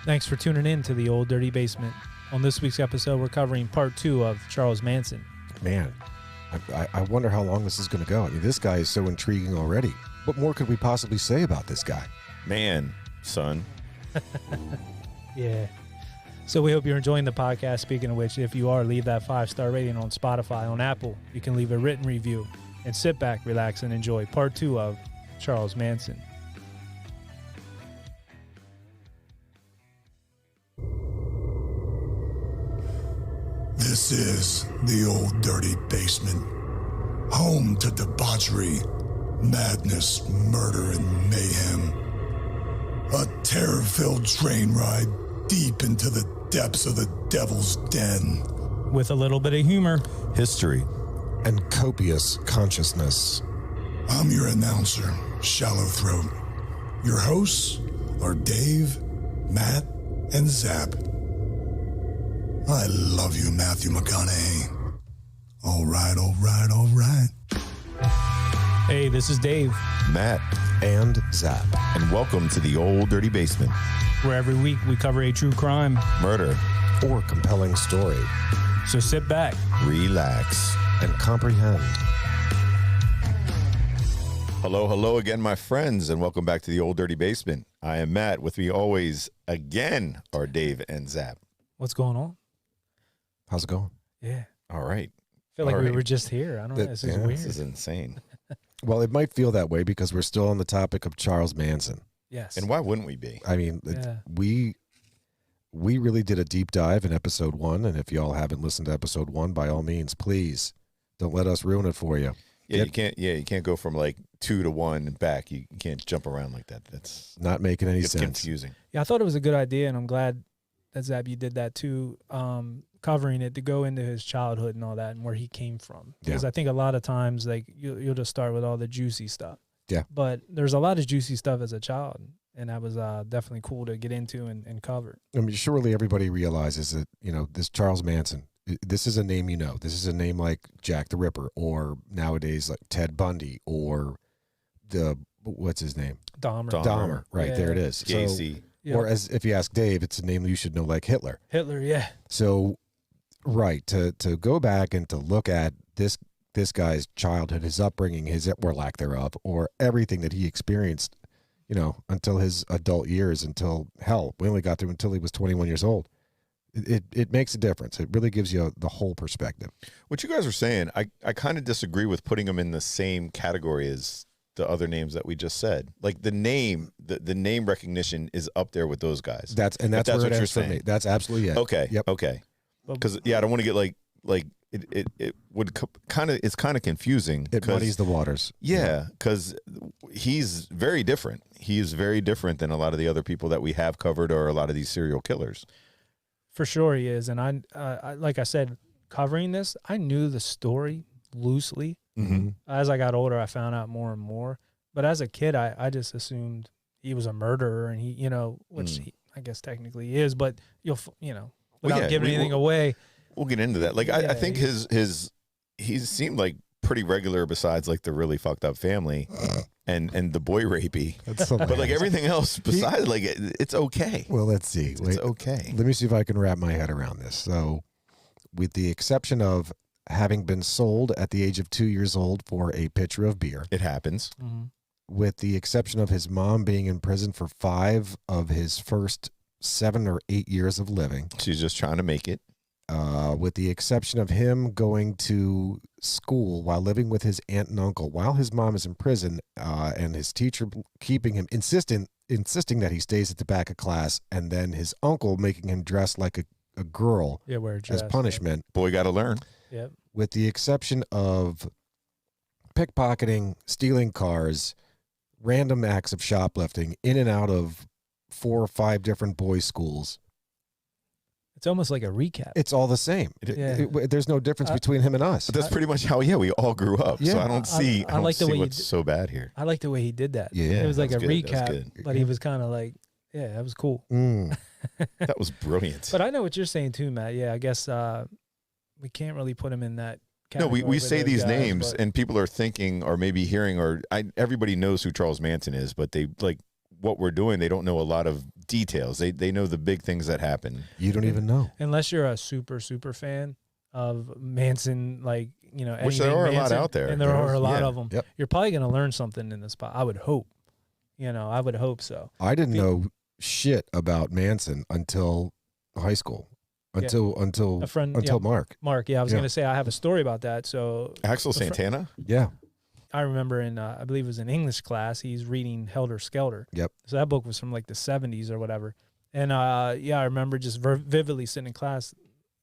Thanks for tuning in to the Old Dirty Basement. On this week's episode, we're covering part 2 of Charles Manson. Man, I wonder how long this is going to go. I mean, this guy is so intriguing already. What more could we possibly say about this guy? Man, son. Yeah. So we hope you're enjoying the podcast. Speaking of which, if you are, leave that 5-star rating on Spotify. On Apple, you can leave a written review. And sit back, relax, and enjoy part 2 of Charles Manson. This is the Old Dirty Basement, home to debauchery, madness, murder, and mayhem. A terror-filled train ride deep into the depths of the devil's den. With a little bit of humor, History. And copious consciousness. I'm your announcer, Shallow Throat. Your hosts are Dave, Matt, and Zap. I love you, Matthew McConaughey. All right, all right, all right. hey, this is Dave, Matt. And Zap. And welcome to the Old Dirty Basement. where every week we cover a true crime. Murder. Or compelling story. So sit back. Relax. And comprehend. Hello again, my friends, and welcome back to the Old Dirty Basement. I am Matt. With me always, again, are Dave and Zap. What's going on? How's it going? Yeah. All right. I feel like All we right. were just here. I don't know. This is Yeah. weird. This is insane. Well, it might feel that way because we're still on the topic of Charles Manson. Yes. And why wouldn't we be? I mean, Yeah. we really did a deep dive in episode 1, and if y'all haven't listened to episode 1, by all means, please don't let us ruin it for you. Yeah, you can't go from like 2 to 1 and back. You can't jump around like that. That's Not making any it's sense. confusing. Yeah, I thought it was a good idea, and I'm glad that Zab, you did that too, covering it to go into his childhood and all that and where he came from. Because I think a lot of times, like, you'll just start with all the juicy stuff. Yeah. But there's a lot of juicy stuff as a child, and that was definitely cool to get into and cover. I mean, surely everybody realizes that, this Charles Manson, this is a name you know. This is a name like Jack the Ripper, or nowadays like Ted Bundy, or what's his name? Dahmer. Dahmer. Right, Yeah. there it is. So, Gacy. Yeah. or as if you ask Dave, it's a name you should know, like Hitler. Hitler, yeah. So, right, to go back and to look at this guy's childhood, his upbringing, his or lack thereof, or everything that he experienced, until his adult years, until hell, we only got through until he was 21 years old. It makes a difference. It really gives you the whole perspective. What you guys are saying, I kind of disagree with putting him in the same category as the other names that we just said. Like the name recognition is up there with those guys. That's that's where what it you're ends for me. saying. That's absolutely it. Okay. Yep. Okay. Because I don't want to get like it would kind of, it's kind of confusing. It muddies the waters. Yeah, because he's very different. He is very different than a lot of the other people that we have covered, or a lot of these serial killers. For sure he is. And I like I said, covering this, I knew the story loosely. Mm-hmm. As I got older, I found out more and more. But as a kid, I just assumed he was a murderer, and he, which he, I guess technically is, but without giving anything away. We'll get into that. Like, I think he seemed like pretty regular, besides like the really fucked up family and the boy rapey. That's But like everything else besides, like it's okay. Well, let's see. It's okay. Let me see if I can wrap my head around this. So, with the exception of having been sold at the age of 2 years old for a pitcher of beer, It happens. Mm-hmm. with the exception of his mom being in prison for 5 of his first 7 or 8 years of living, She's just trying to make it. with the exception of him going to school while living with his aunt and uncle while his mom is in prison, and his teacher keeping him insisting that he stays at the back of class, and then his uncle making him dress like a girl as punishment. Boy, got to learn. Yep. With the exception of pickpocketing, stealing cars, random acts of shoplifting, in and out of 4 or 5 different boys' schools. It's almost like a recap. It's all the same. Yeah. There's no difference between him and us. But that's pretty much how we all grew up. Yeah. So I don't see I like the way what's so bad here. I like the way he did that. Yeah, it was like a that's good. That's recap, good. but he was kind of like, yeah, that was cool. That was brilliant. But I know what you're saying too, Matt. Yeah, I guess we can't really put him in that No, category. we with say those these guys, names but- and people are thinking or maybe hearing, or everybody knows who Charles Manson is, but they like what we're doing, they don't know a lot of details. They know the big things that happen. You don't even know. Unless you're a super fan of Manson, like, you know, Which there are a lot out there. And there are a lot Yeah. of them. Yep. You're probably going to learn something in this spot. I would hope. You know, I would hope so. I didn't know shit about Manson until high school. Until A friend, Mark. Mark, I was going to say I have a story about that. So Axel Santana? Yeah. I remember in, I believe it was in English class, he's reading Helter Skelter. Yep. So that book was from like the 70s or whatever. And I remember just vividly sitting in class,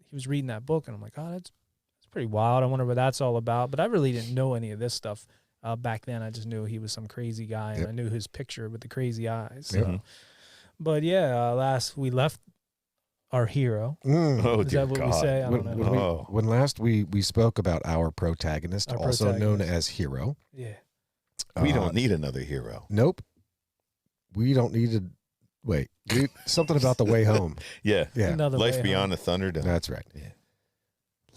he was reading that book, and I'm like, oh, that's pretty wild. I wonder what that's all about. But I really didn't know any of this stuff back then. I just knew he was some crazy guy, and I knew his picture with the crazy eyes. So. But last we left our hero. Oh, Is dear that what God. we say? I don't know. When last we spoke about our protagonist, also known as Hero. Yeah. We don't need another hero. Nope. We don't need to wait. Something about the way home. Yeah. Yeah. Another Life way Beyond home. the Thunderdome. That's right. Yeah.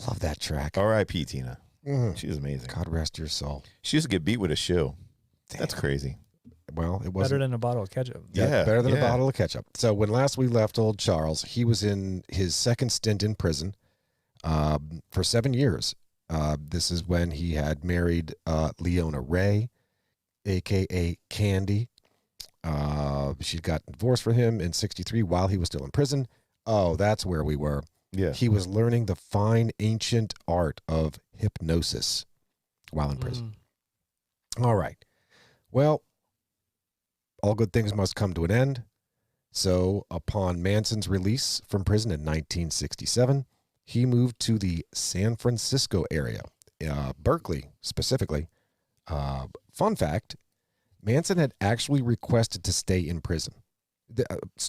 Love that track. R.I.P. Tina. Mhm. She's amazing. God rest your soul. She used to get beat with a shoe. Damn. That's crazy. Well, it Better wasn't than a bottle of ketchup. Yeah. better than a yeah. bottle of ketchup. So when last we left old Charles, he was in his second stint in prison for 7 years. This is when he had married Leona Ray, a.k.a. Candy. She got divorced from him in 1963 while he was still in prison. Oh, that's where we were. Yeah. He was learning the fine ancient art of hypnosis while in prison. All right. Well, all good things must come to an end. So upon Manson's release from prison in 1967, he moved to the San Francisco area, Berkeley specifically. Fun fact, Manson had actually requested to stay in prison.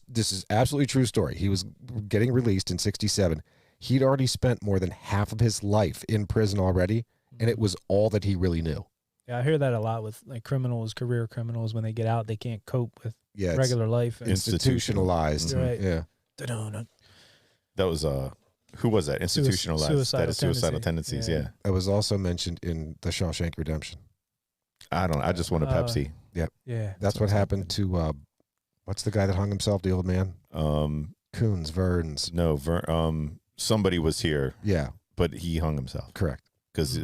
This is absolutely true story. He was getting released in 1967. He'd already spent more than half of his life in prison already, and it was all that he really knew. Yeah, I hear that a lot with like criminals, career criminals. When they get out, they can't cope with Yeah, regular life. And institutionalized. Right. Yeah. That was who was that? Institutionalized. Suicidal That is suicidal tendency. tendencies. Yeah. Yeah. It was also mentioned in The Shawshank Redemption. I just want a Pepsi. Yeah. That's what happened to what's the guy that hung himself? The old man, Um, Coons, Verns. no, somebody was here, Yeah, but he hung himself correct. because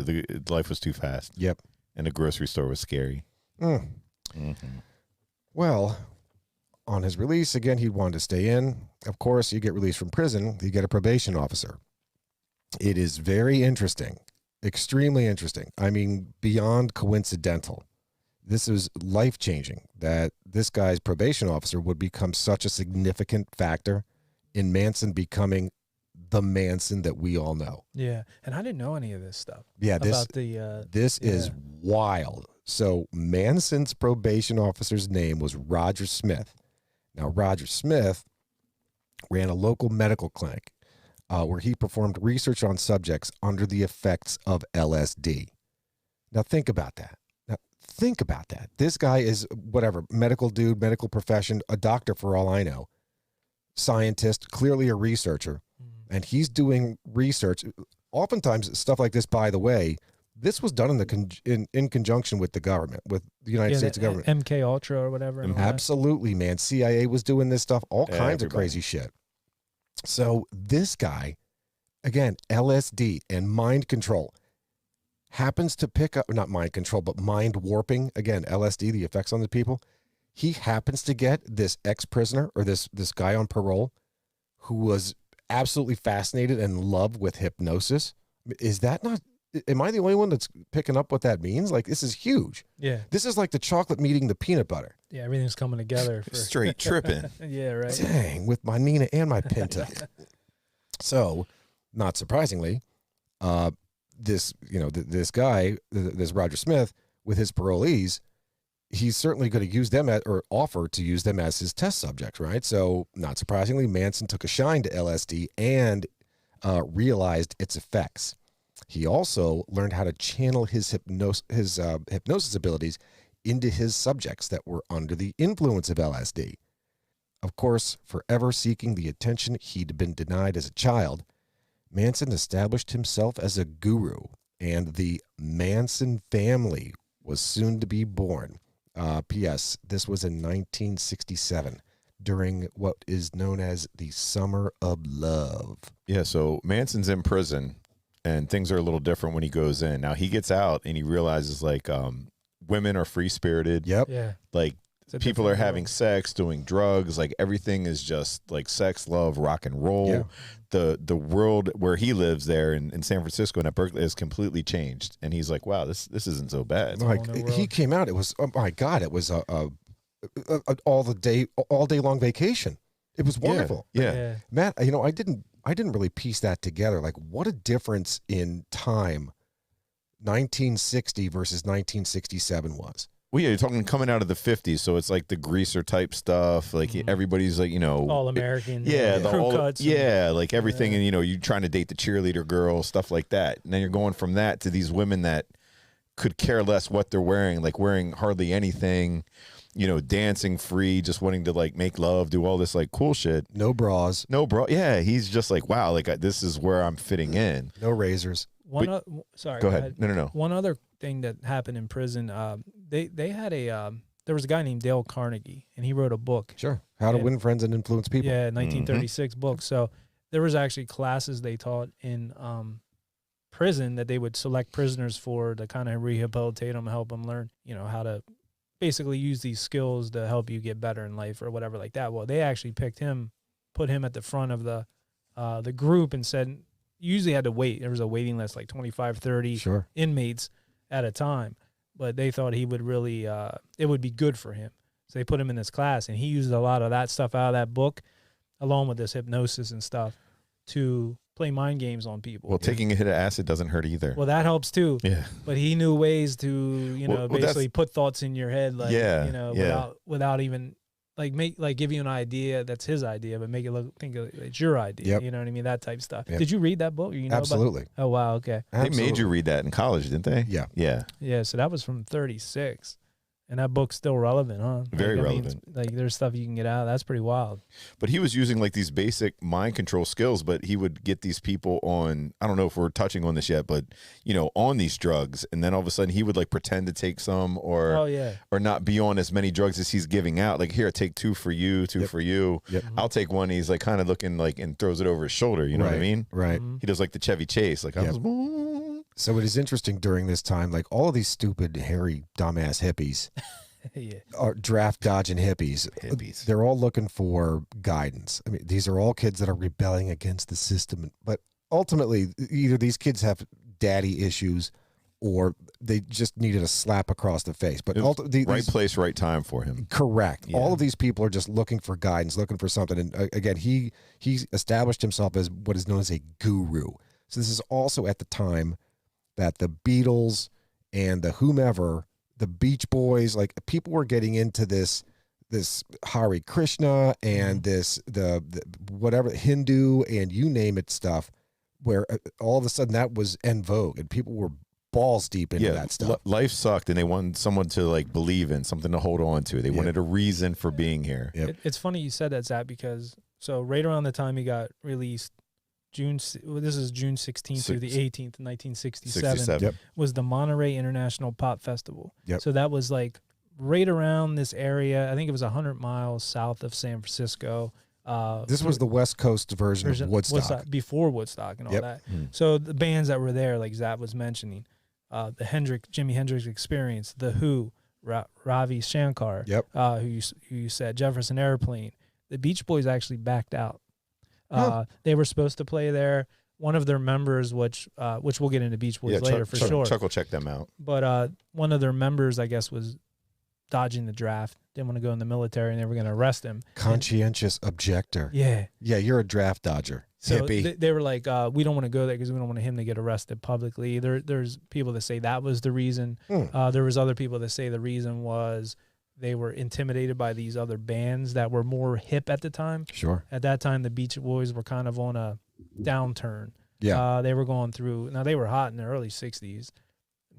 life was too fast. Yep. And the grocery store was scary. Mm. Mm-hmm. Well, on his release, again, he wanted to stay in. Of course, you get released from prison, you get a probation officer. It is very interesting, extremely interesting. I mean, beyond coincidental. This is life-changing that this guy's probation officer would become such a significant factor in Manson becoming the Manson that we all know. Yeah. And I didn't know any of this stuff. Yeah, About the this is wild. So Manson's probation officer's name was Roger Smith. Now, Roger Smith ran a local medical clinic where he performed research on subjects under the effects of LSD. Now, think about that. This guy is whatever, medical dude, medical profession, a doctor for all I know, scientist, clearly a researcher, and he's doing research. Oftentimes, stuff like this, by the way, this was done in conjunction with the government, with the United States government. MK Ultra or whatever. and all that. Absolutely, man. CIA was doing this stuff, all kinds of Everybody. crazy shit. So this guy, again, LSD and mind control, happens to pick up, not mind control, but mind warping. Again, LSD, the effects on the people. He happens to get this ex-prisoner or this guy on parole who was absolutely fascinated and in love with hypnosis. Is that not, am I the only one that's picking up what that means? Like, this is huge. Yeah. This is like the chocolate meeting the peanut butter. Yeah. Everything's coming together. For, Straight tripping. yeah. Right. Dang, with my Nina and my Pinta. So, not surprisingly, this guy, this Roger Smith, with his parolees, he's certainly going to use them or offer to use them as his test subjects, right? So, not surprisingly, Manson took a shine to LSD and realized its effects. He also learned how to channel his hypnosis abilities into his subjects that were under the influence of LSD. Of course, forever seeking the attention he'd been denied as a child, Manson established himself as a guru, and the Manson family was soon to be born. P.S. This was in 1967 during what is known as the Summer of Love. Yeah, so Manson's in prison, and things are a little different when he goes in. Now, he gets out, and he realizes, like, women are free-spirited. Yep. Yeah. Like, people are having sex, doing drugs. Like, everything is just, like, sex, love, rock and roll. Yeah. The world where he lives there in San Francisco and at Berkeley has completely changed. And he's like, wow, this isn't so bad. Like, he came out, it was, oh my God, it was a all day long vacation. It was wonderful. Yeah. Matt, I didn't really piece that together. Like, what a difference in time 1960 versus 1967 was. Well, yeah, you're talking coming out of the 50s, so it's like the greaser type stuff. Like everybody's like, all American. Yeah, crew cuts. Like everything, and you're trying to date the cheerleader girl, stuff like that. And then you're going from that to these women that could care less what they're wearing, like wearing hardly anything, dancing free, just wanting to like make love, do all this like cool shit. No bras. Yeah, he's just like, wow, like this is where I'm fitting in. No razors. Sorry. Go ahead. No. One other thing that happened in prison, they had there was a guy named Dale Carnegie, and he wrote a book. Sure. How to Win Friends and Influence People. Yeah, 1936 book. So there was actually classes they taught in prison that they would select prisoners for to kind of rehabilitate them, help them learn, how to basically use these skills to help you get better in life or whatever like that. Well, they actually picked him, put him at the front of the group and said, you usually had to wait. There was a waiting list, like 25, 30 Sure. inmates at a time. But they thought he would really, it would be good for him. So they put him in this class, and he used a lot of that stuff out of that book, along with this hypnosis and stuff, to play mind games on people. Well, taking a hit of acid doesn't hurt either. Well, that helps too. Yeah. But he knew ways to, basically put thoughts in your head, like, without even give you an idea that's his idea, but make it think it's your idea. Yep. You know what I mean? That type of stuff. Yep. Did you read that book? Absolutely. Oh, wow. Okay. Absolutely. They made you read that in college, didn't they? Yeah. Yeah. Yeah. So that was from 36. And that book's still relevant, huh? Very relevant. There's stuff you can get out. That's pretty wild. But he was using like these basic mind control skills, but he would get these people on, I don't know if we're touching on this yet, but on these drugs, and then all of a sudden he would like pretend to take some or not be on as many drugs as he's giving out. Like, here, take 2 for you, 2 for you. Yep. I'll take one. He's like kind of looking like and throws it over his shoulder, you know what I mean? Right. He does like the Chevy Chase, like So it is interesting during this time, like all of these stupid, hairy, dumbass hippies are draft dodging hippies. They're all looking for guidance. I mean, these are all kids that are rebelling against the system. But ultimately, either these kids have daddy issues or they just needed a slap across the face. But right place, right time for him. Correct. Yeah. All of these people are just looking for guidance, looking for something. And again, he established himself as what is known as a guru. So this is also at the time that the Beatles and the whomever, the Beach Boys, like people were getting into this Hare Krishna and the whatever Hindu and you name it stuff, where all of a sudden that was en vogue and people were balls deep into that stuff. Life sucked, and they wanted someone to like believe in, something to hold on to. They wanted a reason for being here. Yep. It's funny you said that, Zach, because so right around the time he got released, this is June 16th through the 18th, 1967, was the Monterey International Pop Festival. Yep. So that was like right around this area. I think it was 100 miles south of San Francisco. This was the West Coast version of Woodstock. Before Woodstock and all that. So the bands that were there, like Zach was mentioning, the Jimi Hendrix Experience, The Who, Ravi Shankar, who you said, Jefferson Airplane. The Beach Boys actually backed out. They were supposed to play there. One of their members, which we'll get into Beach Boys later for sure. Chuck will check them out. But one of their members, I guess, was dodging the draft. Didn't want to go in the military, and they were going to arrest him. Conscientious objector. Yeah. Yeah, you're a draft dodger. So hippie. they were like, we don't want to go there because we don't want him to get arrested publicly. There's people that say that was the reason. There was other people that say the reason was they were intimidated by these other bands that were more hip at the time. Sure. At that time, the Beach Boys were kind of on a downturn. Yeah. They were going through. Now, they were hot in the early 60s.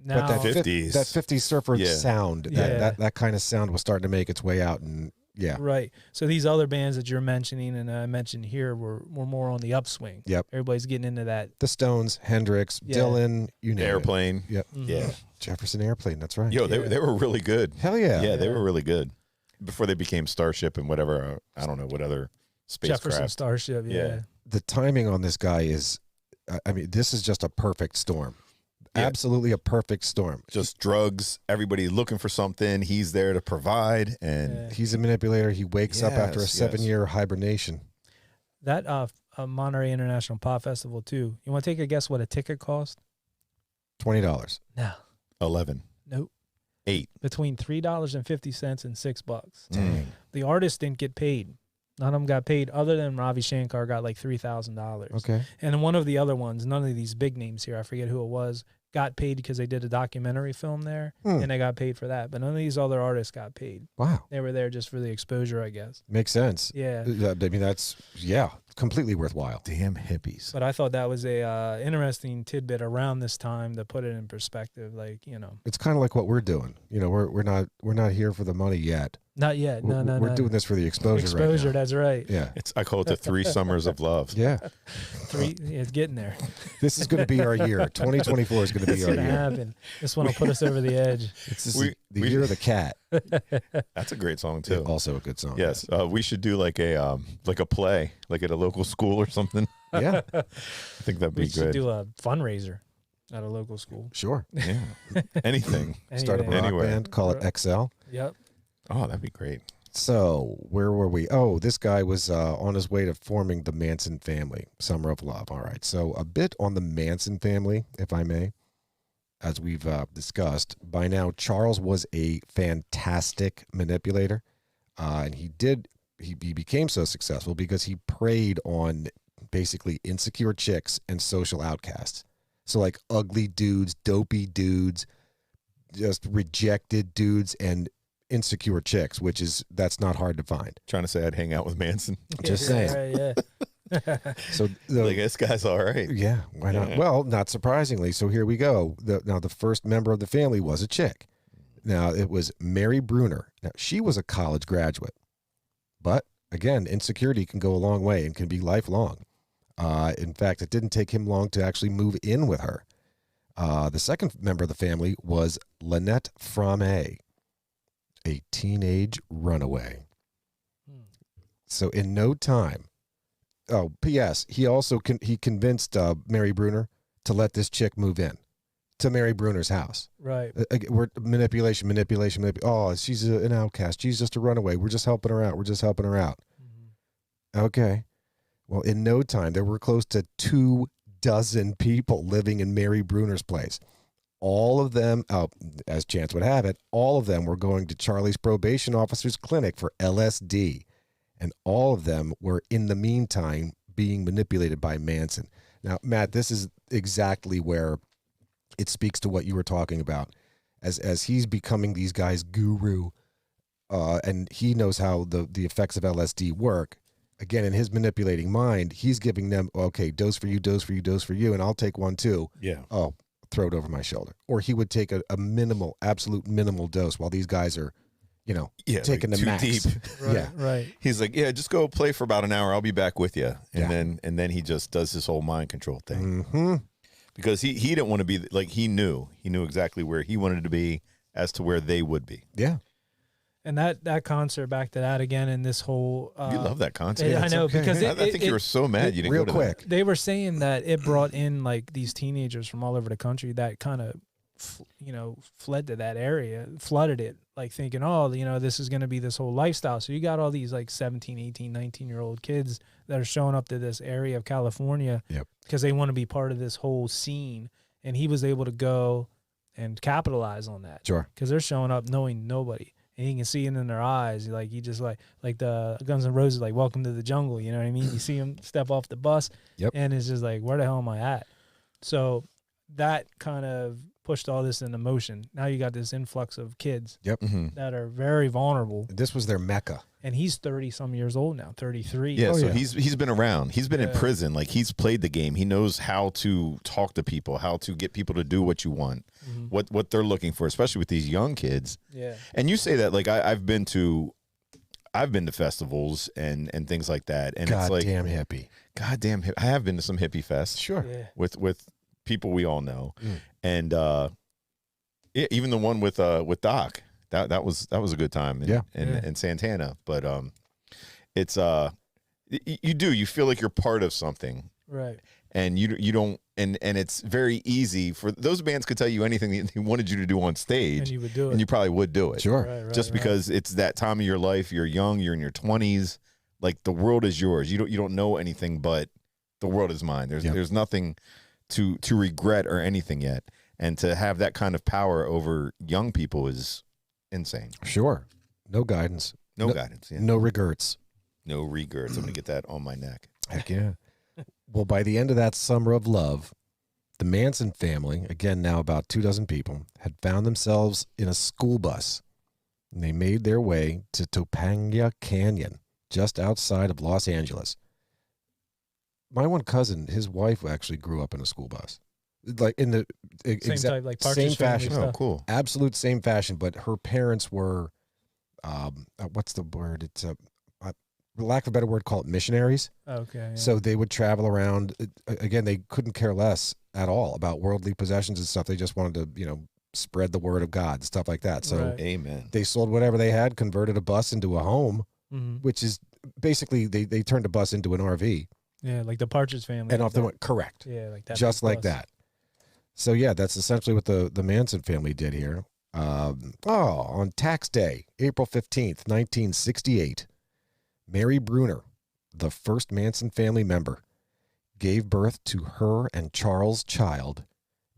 Now, but that 50s surfer sound, that kind of sound was starting to make its way out in Yeah. Right. So these other bands that you're mentioning and I mentioned here were more on the upswing. Yep. Everybody's getting into that. The Stones, Hendrix, Dylan, you name Airplane. it. Yep. Mhm. Yeah. Jefferson Airplane. That's right. Yo, they were really good. Hell yeah. Yeah, they were really good. Before they became Starship and whatever, I don't know, what other spacecraft. Jefferson Starship, yeah. The timing on this guy is, I mean, this is just a perfect storm. Yeah. Absolutely a perfect storm. Just drugs, everybody looking for something. He's there to provide, and he's a manipulator. He wakes up after a 7-year hibernation. That Monterey International Pop Festival too. You want to take a guess what a ticket cost? $20. No. 11. Nope. 8. Between $3.50 and $6. Dang. The artist didn't get paid. None of them got paid, other than Ravi Shankar got like $3,000. Okay. And then one of the other ones, none of these big names here, I forget who it was, got paid because they did a documentary film there, and they got paid for that. But none of these other artists got paid. Wow. They were there just for the exposure, I guess. Makes sense. Yeah. I mean, that's, completely worthwhile. Damn hippies. But I thought that was a interesting tidbit around this time to put it in perspective. Like, you know, it's kind of like what we're doing. You know, we're not here for the money yet. Not yet. No. We're doing this for the exposure right now. That's right. Yeah. I call it the 3 summers of love. Yeah. It's getting there. This is going to be our year. 2024 is going to be our It's year. gonna happen. This one will put us over the edge. It's the year of the cat. That's a great song too. Also a good song. Yes, we should do like a play, like at a local school or something. Yeah, I think that'd be We should good. do a fundraiser at a local school. sure. Yeah, anything. Start a rock Anywhere. band. Call it XL. Yep. Oh, that'd be great. So where were we? Oh, this guy was on his way to forming the Manson family. Summer of Love. All right. So a bit on the Manson family, if I may. As we've discussed, by now Charles was a fantastic manipulator, and he became so successful because he preyed on basically insecure chicks and social outcasts. So like ugly dudes, dopey dudes, just rejected dudes, and insecure chicks, that's not hard to find. Trying to say I'd hang out with Manson. Just saying. Right, yeah. So Like, this guy's all right. yeah, why not? Yeah. Well, not surprisingly. So here we go. Now the first member of the family was a chick. Now it was Mary Bruner. Now she was a college graduate, but again, insecurity can go a long way and can be lifelong. In fact, it didn't take him long to actually move in with her. The second member of the family was Lynette Fromay, a teenage runaway. So in no time. Oh, P.S. He also he convinced Mary Bruner to let this chick move in to Mary Bruner's house. Right. We're manipulation. Oh, she's an outcast. She's just a runaway. We're just helping her out. Okay. Well, in no time, there were close to 24 people living in Mary Bruner's place. All of them, as chance would have it, all of them were going to Charlie's probation officer's clinic for LSD. And all of them were, in the meantime, being manipulated by Manson. Now, Matt, this is exactly where it speaks to what you were talking about. As he's becoming these guys' guru, and he knows how the effects of LSD work. Again, in his manipulating mind, he's giving them, okay, dose for you, and I'll take one too. Yeah. Oh, throw it over my shoulder. Or he would take a absolute minimal dose while these guys are, taking like the too max. deep. Right. Right. He's like, yeah, just go play for about an hour. I'll be back with you. And Yeah. then he just does this whole mind control thing. Mm-hmm. Because he didn't want to be like, he knew exactly where he wanted to be as to where they would be. Yeah. And that concert, back to that again, and this whole You love that concert. I know, okay. because I think you were so mad you didn't real go to quick. that. they were saying that it brought in like these teenagers from all over the country that kind of fled to that area, flooded it, like thinking, this is going to be this whole lifestyle. So you got all these like 17, 18, 19-year-old kids that are showing up to this area of California because they want to be part of this whole scene. And he was able to go and capitalize on that. Sure. Because they're showing up knowing nobody. And you can see it in their eyes. Like, he just like the Guns N' Roses, like, welcome to the jungle. You know what I mean? You see them step off the bus. Yep. And it's just like, where the hell am I at? So that kind of pushed all this into motion. Now you got this influx of kids that are very vulnerable. This was their mecca. And he's 30-some years old now, 33. Yeah, so yeah. he's been around. He's been in prison. Like, he's played the game. He knows how to talk to people, how to get people to do what you want, what they're looking for, especially with these young kids. Yeah. And you say that, like, I've been to I've been to festivals and things like that, and it's like goddamn hippie. Goddamn hippie. I have been to some hippie fests, Sure, with people we all know, and even the one with Doc. That was a good time. In Santana, but it's you feel like you're part of something, right? And you don't, and it's very easy for those bands could tell you anything they wanted you to do on stage, and you would do it, and you probably would do it. Sure, just because it's that time of your life. You're young. You're in your 20s. Like the world is yours. You don't know anything, but the world is mine. There's nothing to regret or anything yet, and to have that kind of power over young people is insane. Sure, no guidance, no guidance, no regrets, no regrets. I'm gonna get that on my neck. Heck yeah. Well, by the end of that summer of love, the Manson family, again now about 24 people, had found themselves in a school bus, and they made their way to Topanga Canyon, just outside of Los Angeles. My one cousin, his wife actually grew up in a school bus, like in the same type, like same fashion. Stuff. Oh, cool! Absolute same fashion, but her parents were, what's the word? It's for lack of a better word, call it missionaries. Okay. Yeah. So they would travel around. Again, they couldn't care less at all about worldly possessions and stuff. They just wanted to, spread the word of God, stuff like that. So Amen. They sold whatever they had, converted a bus into a home, which is basically they turned a bus into an RV. Yeah, like the Partridge Family. And off they went. Correct. Yeah, like that. Just like that. So yeah, that's essentially what the Manson family did here. On tax day, April 15th, 1968. Mary Bruner, the first Manson family member, gave birth to her and Charles' child,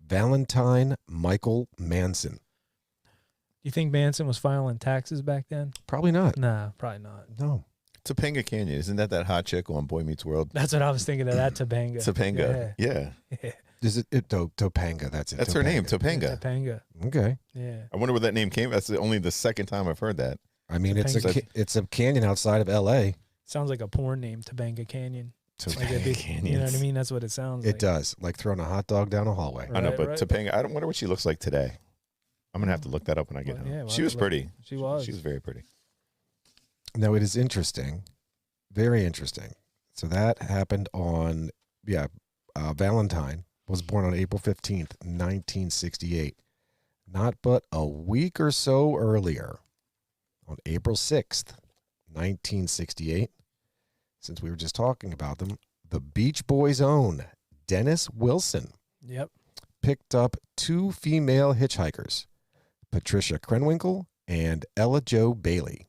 Valentine Michael Manson. Do you think Manson was filing taxes back then? Probably not. Nah, probably not. No. Topanga Canyon, isn't that hot chick on Boy Meets World? That's what I was thinking of. That Topanga. Topanga, yeah. Is it Topanga? That's it. That's her name, Topanga. Yeah, Topanga. Okay. Yeah. I wonder where that name came. That's only the second time I've heard that. I mean, it's a canyon outside of L.A. Sounds like a porn name, Topanga Canyon. Topanga Canyon. You know what I mean? That's what it sounds like. It does, like throwing a hot dog down a hallway. I know, but Topanga, I don't wonder what she looks like today. I'm gonna have to look that up when I get home. Yeah, she was pretty. She was. She was very pretty. Now it is interesting, very interesting. So that happened on Valentine was born on April 15th, 1968. Not but a week or so earlier, on April 6th, 1968, since we were just talking about them, the Beach Boys' own Dennis Wilson picked up two female hitchhikers, Patricia Krenwinkel and Ella Jo Bailey,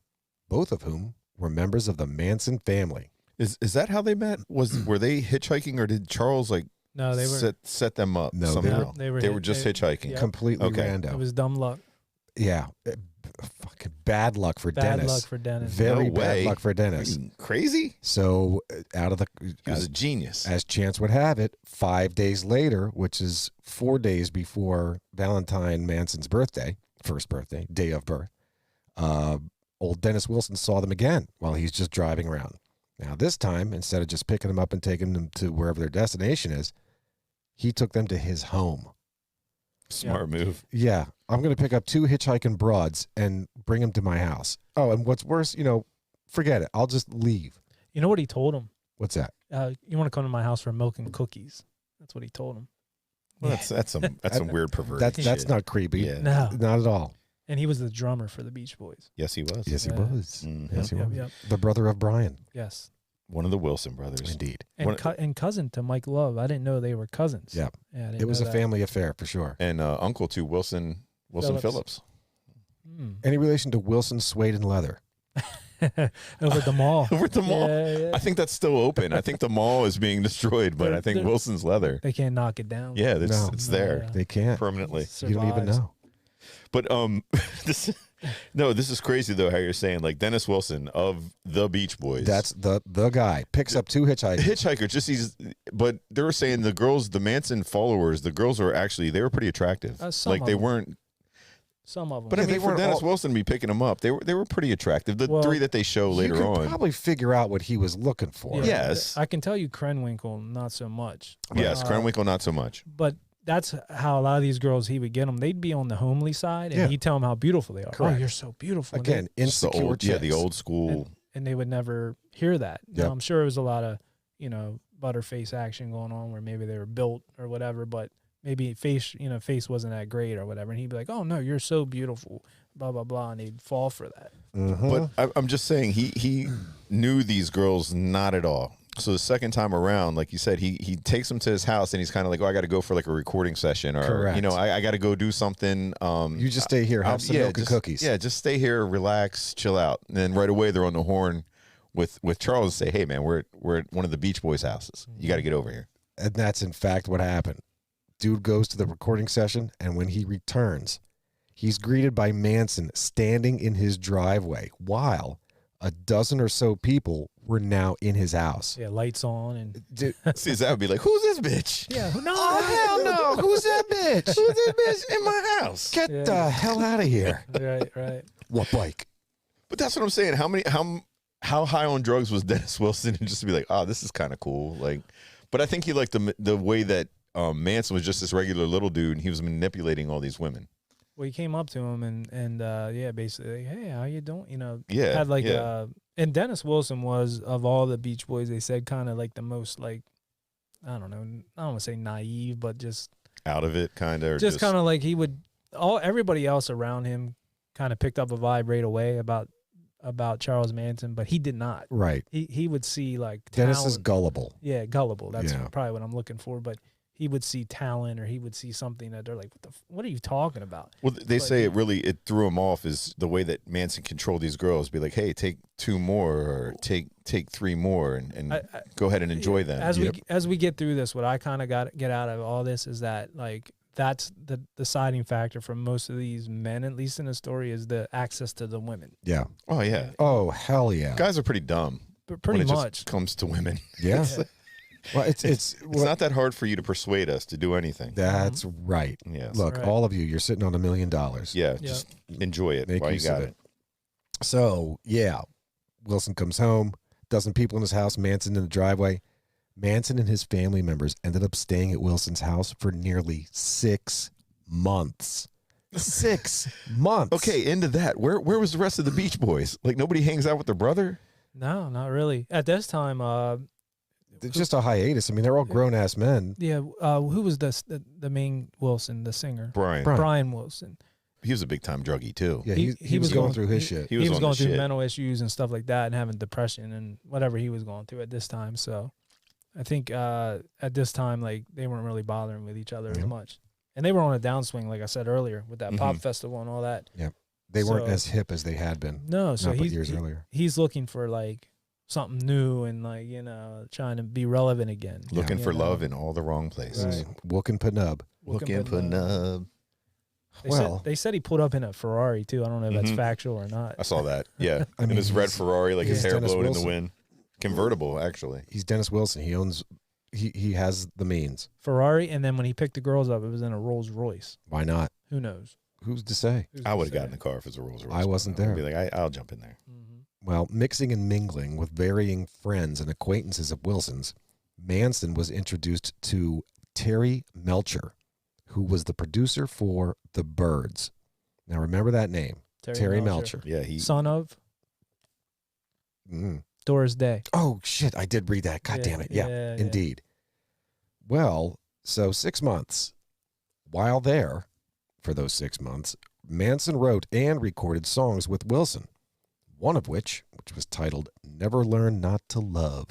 both of whom were members of the Manson family. Is that how they met? Were they hitchhiking, or did Charles No, they were set them up? No, somehow? they were just hitchhiking. Completely random. It was dumb luck. Yeah. Fucking bad luck for Dennis. Bad luck for Dennis. Very bad luck for Dennis. Crazy? So he was a genius. As chance would have it, 5 days later, which is 4 days before Valentine Manson's birthday, first birthday, day of birth, old Dennis Wilson saw them again while he's just driving around. Now this time, instead of just picking them up and taking them to wherever their destination is, he took them to his home. Smart move. Yeah. I'm going to pick up two hitchhiking broads and bring them to my house. Oh, and what's worse, forget it. I'll just leave. You know what he told him? What's that? You want to come to my house for milk and cookies. That's what he told him. Well, that's some weird perverted That's not creepy. Yeah. No. Not at all. And he was the drummer for the Beach Boys. Yes, he was. Yes, he was. Mm-hmm. Yes, he was. The brother of Brian. Yes. One of the Wilson brothers. Indeed. And cousin to Mike Love. I didn't know they were cousins. Yeah. It was a family affair for sure. And uncle to Wilson Phillips. Any relation to Wilson Suede and Leather? Over at the mall. Over at the mall. Yeah. I think that's still open. I think the mall is being destroyed, but I think Wilson's Leather. They can't knock it down. Yeah, it's there. They can't. Permanently. You don't even know. But this is crazy though how you're saying like Dennis Wilson of the Beach Boys. That's the guy picks up two hitchhikers. But they were saying the Manson followers, the girls were actually they were pretty attractive. Like they weren't. Some of them. But I mean, for Dennis Wilson to be picking them up, they were pretty attractive. The three that they show later on. You could probably figure out what he was looking for. Yeah, yes, I can tell you, Krenwinkel not so much. Yes, Krenwinkel not so much. But that's how a lot of these girls he would get them. They'd be on the homely side, and he'd tell them how beautiful they are. Correct. Oh, you're so beautiful. Again, insecure chicks. The old school. and they would never hear that. Yep. Now, I'm sure it was a lot of, butterface action going on where maybe they were built or whatever, but maybe face wasn't that great or whatever. And he'd be like, oh, no, you're so beautiful, blah, blah, blah. And they'd fall for that. But I'm just saying he knew these girls not at all. So the second time around, like you said, he takes them to his house and he's kind of like, oh, I got to go for like a recording session or, Correct. I got to go do something. You just stay here, have some milk and cookies. Yeah, just stay here, relax, chill out. And then right away they're on the horn with Charles and say, hey, man, we're at one of the Beach Boys' houses. You got to get over here. And that's in fact what happened. Dude goes to the recording session, and when he returns, he's greeted by Manson standing in his driveway while a dozen or so people were now in his house. Yeah, lights on. And See, that would be like, who's this bitch? yeah, no, Oh, hell no. Who's that bitch? Who's this bitch in my house? Get the hell out of here. right. What bike? But that's what I'm saying. How high on drugs was Dennis Wilson and just to be like, oh, this is kind of cool. Like, but I think he liked the way that Manson was just this regular little dude and he was manipulating all these women. Well, he came up to him and basically, hey, how you doing? Yeah, had and Dennis Wilson was, of all the Beach Boys, they said kind of like the most like, I don't want to say naive, but just out of it, kind of. Just kind of like everybody else around him kind of picked up a vibe right away about Charles Manson, but he did not. Right. He would see like Dennis talent. is gullible. Yeah, gullible. That's probably what I'm looking for. But he would see talent, or he would see something that they're like, what are you talking about? Well, they say it threw him off is the way that Manson controlled these girls. Be like, hey, take 2 more or take 3 more and go ahead and enjoy them. As we get through this, what I kind of get out of all this is that like that's the deciding factor for most of these men, at least in the story, is the access to the women. Yeah. Oh yeah. Oh hell yeah. Guys are pretty dumb. But pretty when it much just comes to women. Yeah. Well, it's not that hard for you to persuade us to do anything. That's right. Yes. Look, right. all of you, you're sitting on $1 million. Yeah, just enjoy it Make while you use got of it. So, yeah, Wilson comes home, dozen people in his house, Manson in the driveway. Manson and his family members ended up staying at Wilson's house for nearly 6 months. 6 months. Okay, into that. Where was the rest of the Beach Boys? Like nobody hangs out with their brother? No, not really. At this time, It's just a hiatus. I mean, they're all grown-ass men. yeah. Who was the main Wilson, the singer? Brian. Brian Wilson. He was a big time druggie too. Yeah, he was going through his shit. He He was on going the through shit. mental issues and stuff like that, and having depression and whatever he was going through at this time. So, I think at this time, like they weren't really bothering with each other as much, and they were on a downswing, like I said earlier, with that pop festival and all that. Yeah, they weren't So- as hip as they had been. No, so not but he's years earlier. he's looking for like something new and like trying to be relevant again. Looking You for know? love in all the wrong places. Right. Wookin' Panub. Looking for nub. They said he pulled up in a Ferrari too. I don't know if that's factual or not. I saw that. Yeah. I mean, in his red he's- Ferrari, like his he's hair Dennis blowing in Wilson. the wind. Convertible, actually. He's Dennis Wilson. He owns. He has the means. Ferrari, and then when he picked the girls up, it was in a Rolls Royce. Why not? Who knows? Who's to say? Who's I to would have say? gotten in the car if it was a Rolls Royce. I wasn't I'd there. be like, I'll jump in there. Well, mixing and mingling with varying friends and acquaintances of Wilson's, Manson was introduced to Terry Melcher, who was the producer for The Byrds. Now, remember that name, Terry Melcher. Yeah, he. Son of Mm. Doris Day. Oh, shit, I did read that. God Yeah, damn it. Yeah, yeah. indeed. Well, so 6 months. While there, for those 6 months, Manson wrote and recorded songs with Wilson, one of which was titled Never Learn Not to Love,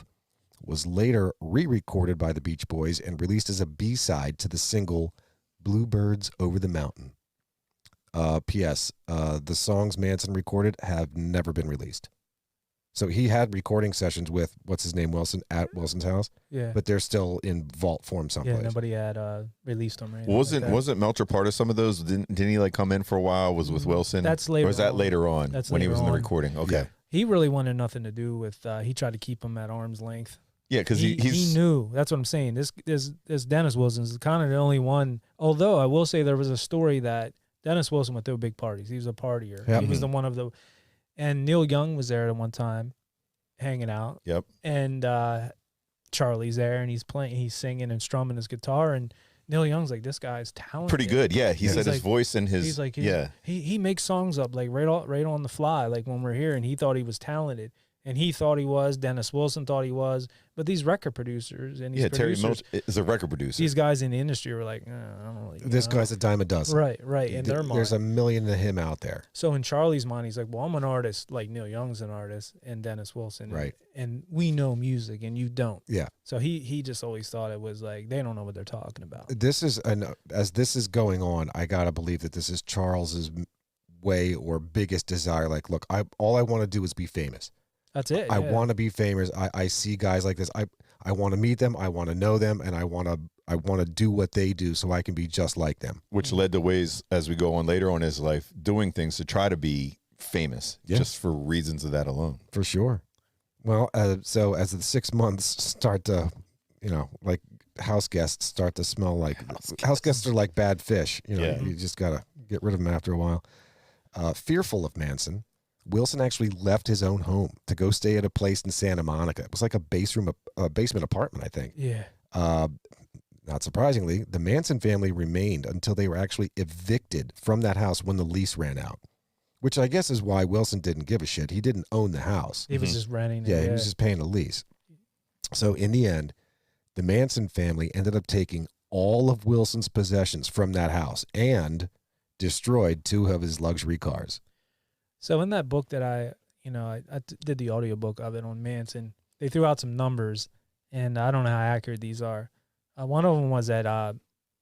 was later re-recorded by the Beach Boys and released as a B-side to the single Bluebirds Over the Mountain. P.S. The songs Manson recorded have never been released. So he had recording sessions with, what's his name, Wilson, at Wilson's house, Yeah. but they're still in vault form someplace. Yeah, nobody had released them. Or anything Wasn't like that. wasn't Melcher part of some of those? Didn't he like come in for a while? Was with Wilson? That's later Or was that on. later on That's when he later was in the on. recording? Okay. Yeah. He really wanted nothing to do with. He tried to keep them at arm's length. Yeah, because he knew. That's what I'm saying. This Dennis Wilson is kind of the only one. Although I will say there was a story that Dennis Wilson would throw big parties. He was a partier. Yep. He was the one of the, and Neil Young was there at one time, hanging out. Yep. And Charlie's there, and he's singing and strumming his guitar, and Neil Young's like, this guy's talented. Pretty good. Yeah, he said He's his like- voice and his. He's like, yeah. he makes songs up like right on the fly, like when we're here, and he thought he was talented. And he thought he was. Dennis Wilson thought he was. But these record producers and these Terry producers, Milch is a record producer. these guys in the industry were like, I don't really know. This guy's a dime a dozen. Right. In their mind. There's a million of him out there. So in Charlie's mind, he's like, well, I'm an artist like Neil Young's an artist and Dennis Wilson. Right. And we know music and you don't. Yeah. So he just always thought it was like, they don't know what they're talking about. This is, as this is going on, I got to believe that this is Charles's way or biggest desire. Like, look, all I want to do is be famous. That's it. I want to be famous. I see guys like this. I want to meet them. I want to know them, and I want to do what they do so I can be just like them. Which led to ways, as we go on later on in his life, doing things to try to be famous, just for reasons of that alone. For sure. Well, so as the 6 months start to, like house guests start to smell like house guests are like bad fish. You just gotta get rid of them after a while. Fearful of Manson, Wilson actually left his own home to go stay at a place in Santa Monica. It was like a basement apartment, I think. Yeah. Not surprisingly, the Manson family remained until they were actually evicted from that house when the lease ran out, which I guess is why Wilson didn't give a shit. He didn't own the house. He was just renting it. Yeah, he was just paying a lease. So in the end, the Manson family ended up taking all of Wilson's possessions from that house and destroyed 2 of his luxury cars. So in that book that I did the audiobook of it on Manson, they threw out some numbers, and I don't know how accurate these are. One of them was that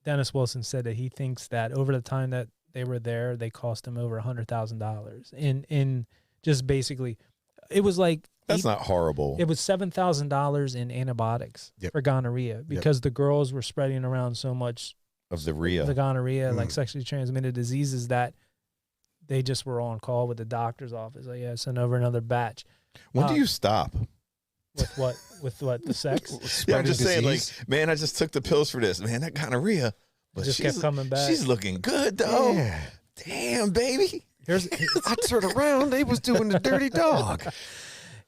Dennis Wilson said that he thinks that over the time that they were there, they cost him over $100,000 in just basically, it was like that's not horrible. It was $7,000 in antibiotics for gonorrhea because the girls were spreading around so much of the gonorrhea, like sexually transmitted diseases, that they just were on call with the doctor's office. Like, send over another batch. When do you stop? With what? With what? The sex? I'm just saying, like, man, I just took the pills for this. Man, that gonorrhea. But just kept coming back. She's looking good, though. Yeah. Damn, baby. I turned around. They was doing the dirty dog.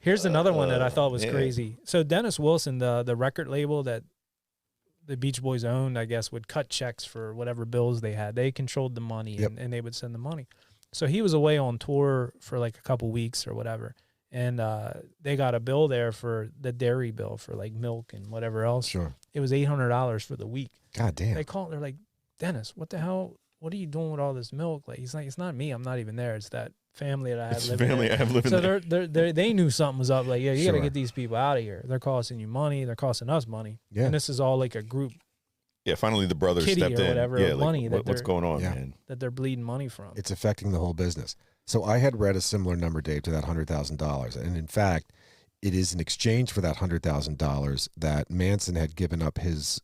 Here's another one that I thought was crazy. So Dennis Wilson, the record label that the Beach Boys owned, I guess, would cut checks for whatever bills they had. They controlled the money, and they would send the money. So he was away on tour for like a couple weeks or whatever, and they got a bill there for the dairy bill for like milk and whatever else. Sure. It was $800 for the week. God damn. They called. They're like, Dennis, what the hell? What are you doing with all this milk? Like, he's like, it's not me. I'm not even there. It's that family that I have living there. I have living there. So they knew something was up. Like, you got to get these people out of here. They're costing you money. They're costing us money. Yeah. And this is all like a group. Yeah, finally the brothers Kitty stepped or in. whatever, Yeah, money like, that what's going on, man? That they're bleeding money from. It's affecting the whole business. So I had read a similar number, Dave, to that $100,000. And in fact, it is in exchange for that $100,000 that Manson had given up his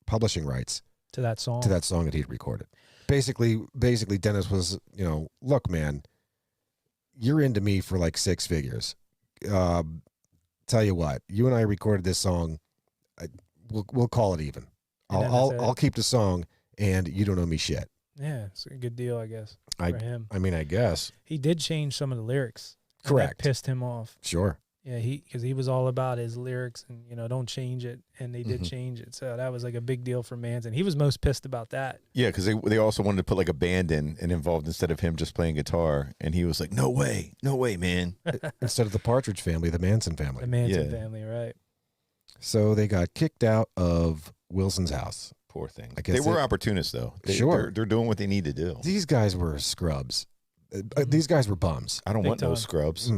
publishing rights to that song that he'd recorded. Basically, Dennis was, look, man, you're into me for like 6 figures. Tell you what, you and I recorded this song. We'll call it even. I'll keep the song, and you don't owe me shit. Yeah, it's a good deal, I guess, for him. I mean, I guess he did change some of the lyrics. Correct. That pissed him off. Sure. Yeah, because he was all about his lyrics and don't change it, and they did change it. So that was like a big deal for Manson. He was most pissed about that. Yeah, because they also wanted to put like a band in and involved instead of him just playing guitar, and he was like, no way, man. Instead of the Partridge Family, the Manson family. The Manson family, right? So they got kicked out of Wilson's house. Poor thing. I guess they were opportunists, though. Sure. They're doing what they need to do. These guys were scrubs. These guys were bums. I don't want no scrubs.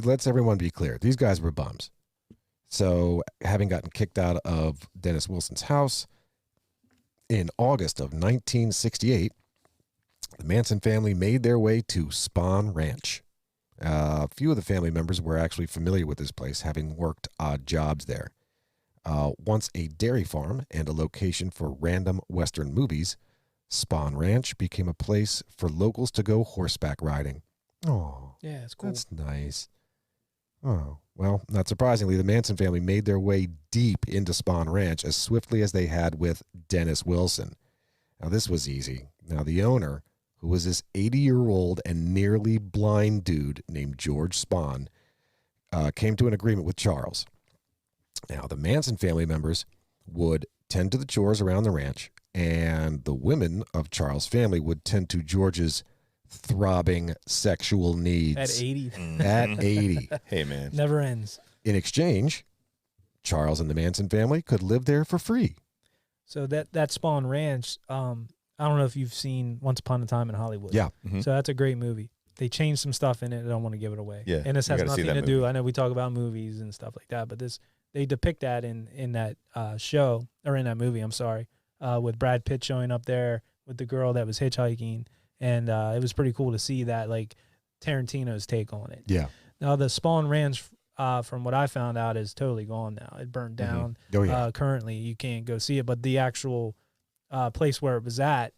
Let's everyone be clear. These guys were bums. So having gotten kicked out of Dennis Wilson's house in August of 1968, the Manson family made their way to Spahn Ranch. A few of the family members were actually familiar with this place, having worked odd jobs there. Once a dairy farm and a location for random Western movies, Spahn Ranch became a place for locals to go horseback riding. Oh, yeah, it's cool. That's nice. Oh, well, not surprisingly, the Manson family made their way deep into Spahn Ranch as swiftly as they had with Dennis Wilson. Now, this was easy. Now, the owner, who was this 80-year-old and nearly blind dude named George Spahn, came to an agreement with Charles. Now, the Manson family members would tend to the chores around the ranch, and the women of Charles' family would tend to George's throbbing sexual needs. At 80. At 80. Hey, man. Never ends. In exchange, Charles and the Manson family could live there for free. So that Spawn Ranch, I don't know if you've seen Once Upon a Time in Hollywood. Yeah. Mm-hmm. So that's a great movie. They changed some stuff in it. I don't want to give it away. Yeah, and this has nothing to movie. do. I know we talk about movies and stuff like that, but they depict that in that show, or in that movie. I'm sorry, with Brad Pitt showing up there with the girl that was hitchhiking, and it was pretty cool to see that, like, Tarantino's take on it. Yeah. Now the Spawn Ranch, from what I found out, is totally gone now. It burned down. Oh, yeah. Currently, you can't go see it, but the actual place where it was at,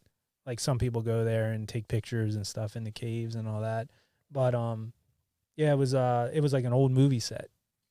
like, some people go there and take pictures and stuff in the caves and all that. But yeah, it was like an old movie set.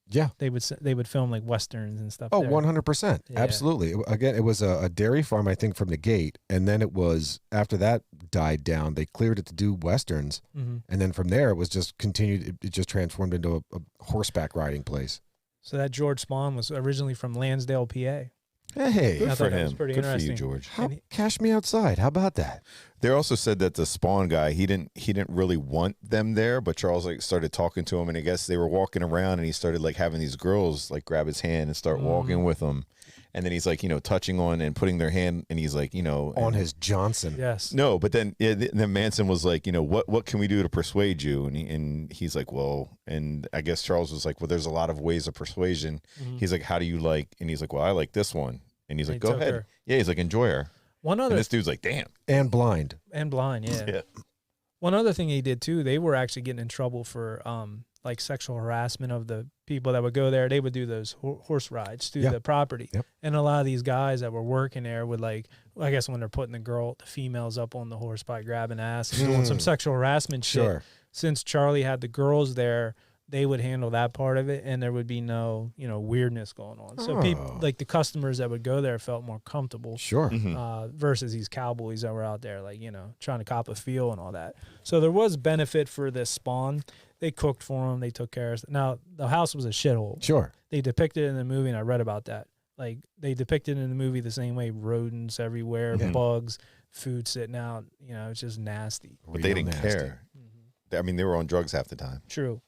Yeah. They would film like westerns and stuff. Oh, there. 100%. Yeah. Absolutely. Again, it was a dairy farm, I think, from the gate. And then it was, after that died down, they cleared it to do westerns. Mm-hmm. And then from there, it was just continued. It just transformed into a horseback riding place. So that George Spawn was originally from Lansdale, PA. Hey. Good I for thought that was him. pretty Good for interesting. you, George. Cash me outside. How about that? They also said that the Spawn guy, he didn't really want them there, but Charles, like, started talking to him, and I guess they were walking around, and he started, like, having these girls, like, grab his hand and start walking with him. And then he's, like, touching on and putting their hand, and he's like, on his Johnson. Yes. No, but then then Manson was like, what can we do to persuade you? And he's like, well, and I guess Charles was like, well, there's a lot of ways of persuasion. Mm-hmm. He's like, how do you like? And he's like, well, I like this one. And he's like, go ahead. Her. Yeah, he's like, enjoy her. One other, And this dude's like, damn. And blind. and blind, yeah. Yeah. One other thing he did too, they were actually getting in trouble for like sexual harassment of the people that would go there. They would do those horse rides through the property. Yep. And a lot of these guys that were working there would, like, I guess when they're putting the females up on the horse by grabbing ass and doing some sexual harassment shit. Sure. Since Charlie had the girls there, they would handle that part of it, and there would be no, weirdness going on. So people, like the customers that would go there, felt more comfortable. Sure. Versus these cowboys that were out there, like, trying to cop a feel and all that. So there was benefit for this Spawn. They cooked for him. They took care of it. Now, the house was a shithole. Sure. They depicted it in the movie, and I read about that. Like, they depicted it in the movie the same way: rodents everywhere, bugs, food sitting out. It's just nasty. But they didn't care. I mean, they were on drugs half the time. True.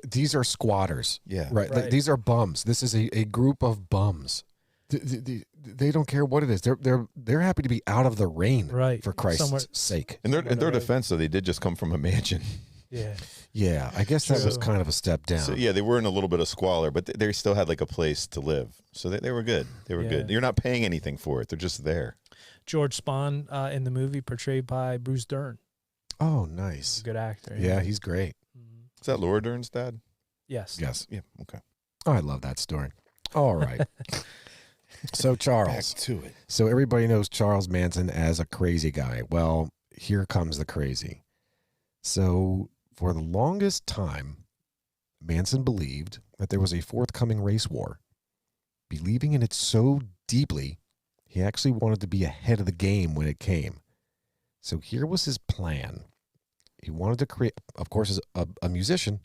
These are squatters. Yeah. Right. Right. These are bums. This is a group of bums. They don't care what it is. They're happy to be out of the rain. Right. For Christ's sake. In their defense, though, they did just come from a mansion. Yeah. Yeah. I guess that was True. kind of a step down. So, yeah, they were in a little bit of squalor, but they still had, like, a place to live. So they were good. They were good. You're not paying anything for it. They're just there. George Spawn in the movie, portrayed by Bruce Dern. Oh, nice. Good actor. Yeah, he's great. Is that Laura Dern's dad? Yes. Yes. Yeah. Okay. Oh, I love that story. All right. So Charles. Back to it. So everybody knows Charles Manson as a crazy guy. Well, here comes the crazy. So for the longest time, Manson believed that there was a forthcoming race war. Believing in it so deeply, he actually wanted to be ahead of the game when it came. So here was his plan. He wanted to create, of course, as a musician,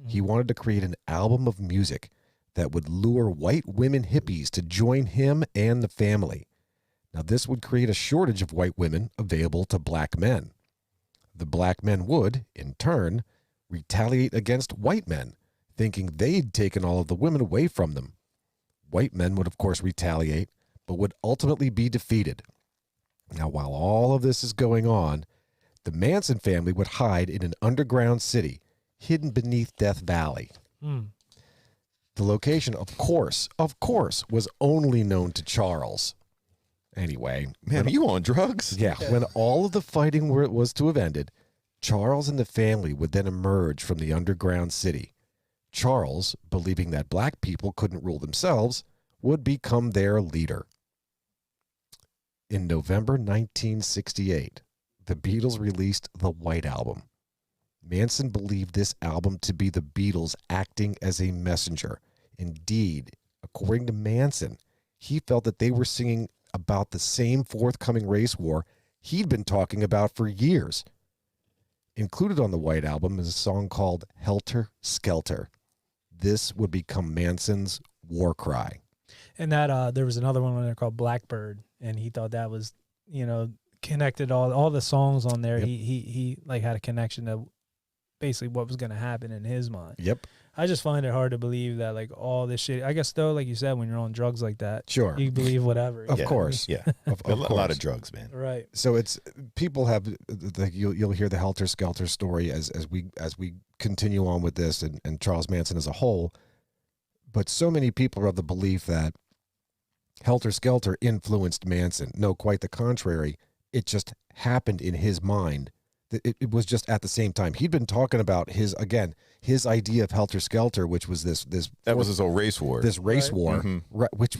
he wanted to create an album of music that would lure white women hippies to join him and the family. Now, this would create a shortage of white women available to black men. The black men would, in turn, retaliate against white men, thinking they'd taken all of the women away from them. White men would, of course, retaliate, but would ultimately be defeated. Now, while all of this is going on, the Manson family would hide in an underground city, hidden beneath Death Valley. The location, of course, was only known to Charles. Anyway. Man, are you on drugs? Yeah, when all of the fighting was to have ended, Charles and the family would then emerge from the underground city. Charles, believing that black people couldn't rule themselves, would become their leader. In November 1968, the Beatles released the White Album. Manson believed this album to be the Beatles acting as a messenger. Indeed, according to Manson, he felt that they were singing about the same forthcoming race war he'd been talking about for years. Included on the White Album is a song called Helter Skelter. This would become Manson's war cry. And that there was another one on there called Blackbird, and he thought that was, connected all the songs on there. Yep. He like had a connection to basically what was going to happen in his mind. Yep. I just find it hard to believe that like all this shit. I guess though, like you said, when you're on drugs like that, sure, you believe whatever. Of course, yeah. Of a lot of drugs, man. Right. So it's people have you'll hear the helter skelter story as we continue on with this and Charles Manson as a whole. But so many people are of the belief that helter skelter influenced Manson. No, quite the contrary. It just happened in his mind. It was just at the same time. He'd been talking about his idea of helter skelter, which was this that was his old race war. This race war, right, which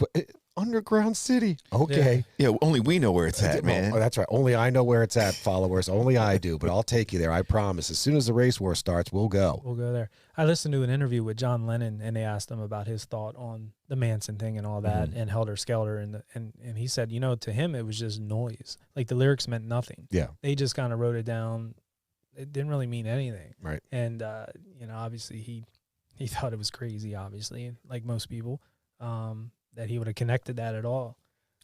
underground city. Okay. Yeah, only we know where it's at, man. Oh, that's right. Only I know where it's at, followers. Only I do, but I'll take you there. I promise. As soon as the race war starts, we'll go. We'll go there. I listened to an interview with John Lennon, and they asked him about his thought on the Manson thing and all that, and helter skelter, and he said, to him it was just noise. Like the lyrics meant nothing. Yeah. They just kind of wrote it down. It didn't really mean anything. Right. And obviously he thought it was crazy. Obviously, like most people. That he would have connected that at all.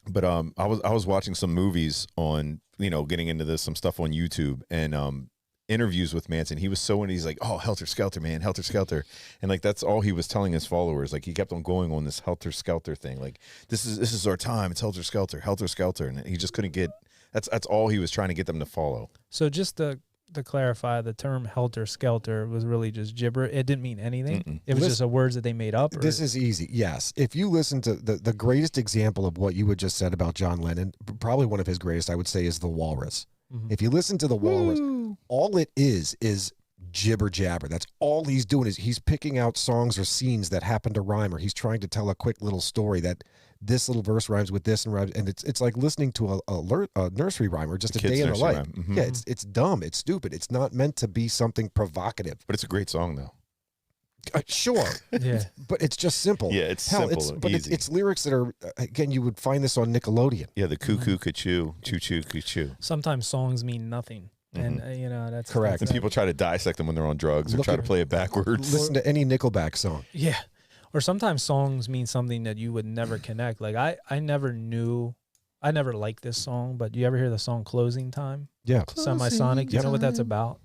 But I was watching some movies on, getting into this, some stuff on YouTube and interviews with Manson. He was he's like, oh, helter skelter, man, helter skelter. And like, that's all he was telling his followers. Like he kept on going on this helter skelter thing. Like this is our time. It's helter skelter. And he just couldn't get, that's all he was trying to get them to follow. So just to clarify, the term helter skelter was really just gibber. It didn't mean anything. It was just a words that they made up. This is easy. Yes. If you listen to the greatest example of what you had just said about John Lennon, probably one of his greatest, I would say, is The Walrus. If you listen to The Walrus, all it is jibber jabber. That's all he's doing is he's picking out songs or scenes that happen to rhyme, or he's trying to tell a quick little story that this little verse rhymes with this and it's like listening to a nursery rhyme or just a day in the life. Yeah, it's dumb, it's stupid. It's not meant to be something provocative. But it's a great song though. Sure. Yeah. But it's just simple. Yeah, it's simple. But easy. It's lyrics that are again, you would find this on Nickelodeon. Yeah, the cuckoo could choo, choo choo could choo. Sometimes songs mean nothing. And that's correct. And people try to dissect them when they're on drugs or try to play it backwards. Listen to any Nickelback song. Yeah. Or sometimes songs mean something that you would never connect. Like I never liked this song, but you ever hear the song Closing Time? Yeah. Semisonic. You know what that's about?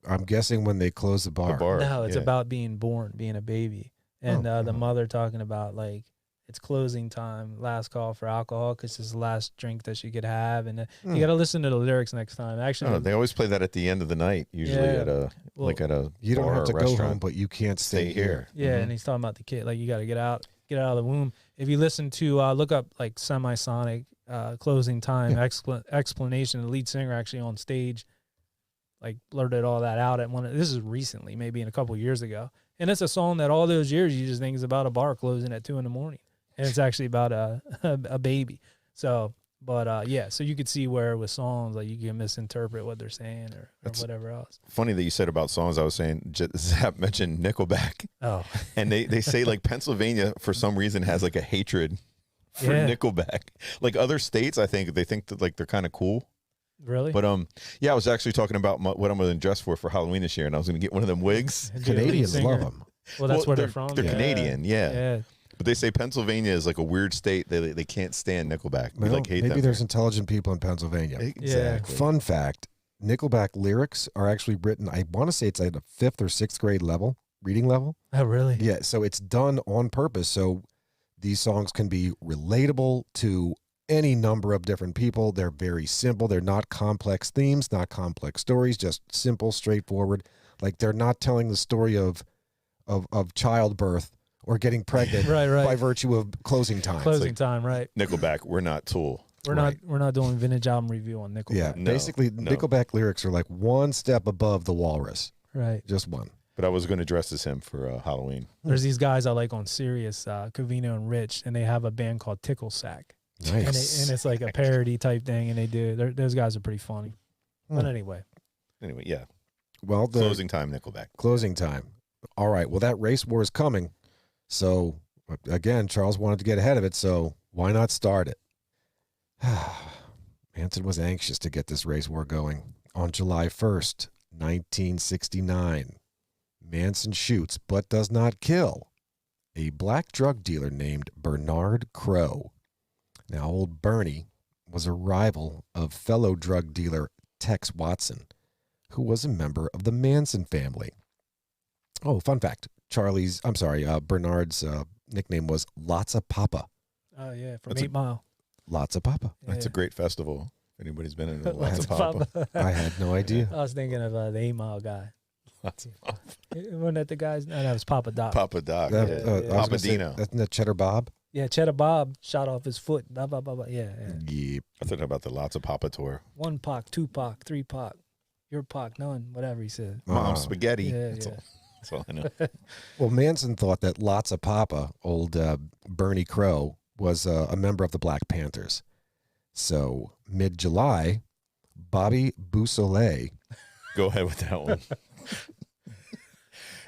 I'm guessing when they close the bar. No, it's about being born, being a baby. And the mother talking about like, it's closing time, last call for alcohol because it's the last drink that she could have. And you got to listen to the lyrics next time. Actually, they always play that at the end of the night, usually at a you don't have to restaurant. Go home, but you can't stay here. Yeah, and he's talking about the kid. Like you got to get out of the womb. If you listen to look up like Semisonic closing time explanation, the lead singer actually on stage like blurted all that out at this is recently, maybe in a couple years ago. And it's a song that all those years you just think is about a bar closing at 2 a.m. And it's actually about a baby. So, but so you could see where with songs, like you can misinterpret what they're saying or whatever else. Funny that you said about songs. I was saying, Zap mentioned Nickelback. Oh. And they say like Pennsylvania, for some reason, has like a hatred for Nickelback. Like other states, I think, they think that like they're kind of cool. Really? But I was actually talking about what I'm going to dress for Halloween this year, and I was going to get one of them wigs. Canadians love them. Well, that's where they're from. They're Canadian, yeah. But they say Pennsylvania is like a weird state. They can't stand Nickelback. Well, hate them. Maybe there's intelligent people in Pennsylvania. Exactly. Fun fact, Nickelback lyrics are actually written, I want to say it's at a 5th or 6th grade level, reading level. Oh, really? Yeah, so it's done on purpose. So these songs can be relatable to any number of different people. They're very simple. They're not complex themes, not complex stories, just simple, straightforward. Like they're not telling the story of childbirth or getting pregnant by virtue of closing time. Closing time, right. Nickelback, we're not Tool. We're not doing vintage album review on Nickelback. Yeah, basically Nickelback lyrics are like one step above The Walrus. Right. Just one. But I was going to dress as him for Halloween. There's these guys I like on Sirius, Covino and Rich, and they have a band called Tickle Sack. Nice. And it's like a parody type thing, and those guys are pretty funny. But anyway, yeah. Well, closing time, Nickelback. Closing time. All right. Well, that race war is coming. So again, Charles wanted to get ahead of it. So why not start it? Manson was anxious to get this race war going. On July 1st, 1969, Manson shoots but does not kill a black drug dealer named Bernard Crow. Now, old Bernie was a rival of fellow drug dealer Tex Watson, who was a member of the Manson family. Oh, fun fact. Bernard's nickname was Lots of Papa. Oh, yeah, from 8 Mile. Lots of Papa. Yeah. That's a great festival. If anybody's been in Lots of Papa. I had no idea. I was thinking of the 8 Mile guy. Lots of Papa. Wasn't that the guy's? No, that was Papa Doc. Papa Doc. Papa Dino. Isn't that Cheddar Bob? Yeah, Cheddar Bob shot off his foot. Blah, blah, blah, blah. Yeah. Yep. I thought about the Lots of Papa tour. 1 Pac, 2 Pac, 3 Pac. Your Pac, none. Whatever he said. Mom spaghetti. Yeah, That's all I know. Well, Manson thought that Lots of Papa, old Bernie Crow, was a member of the Black Panthers. So, mid-July, Bobby Beausoleil. Go ahead with that one.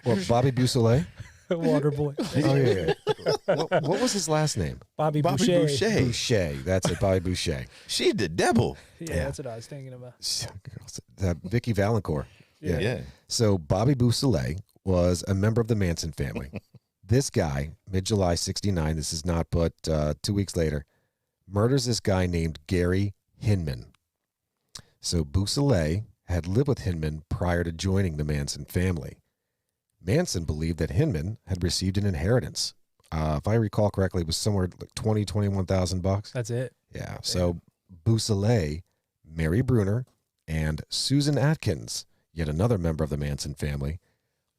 Well, Bobby Beausoleil? Waterboy. Oh, yeah. What was his last name? Bobby Boucher. Boucher. That's it, Bobby Boucher. She the devil. Yeah, that's what I was thinking about. Vicky Valancourt. Yeah. So Bobby Beausoleil was a member of the Manson family. This guy, mid-July 69, this is not but 2 weeks later, murders this guy named Gary Hinman. So Beausoleil had lived with Hinman prior to joining the Manson family. Manson believed that Hinman had received an inheritance. If I recall correctly, it was somewhere like $21,000. That's it. Yeah. So Beausoleil, Mary Bruner, and Susan Atkins, yet another member of the Manson family,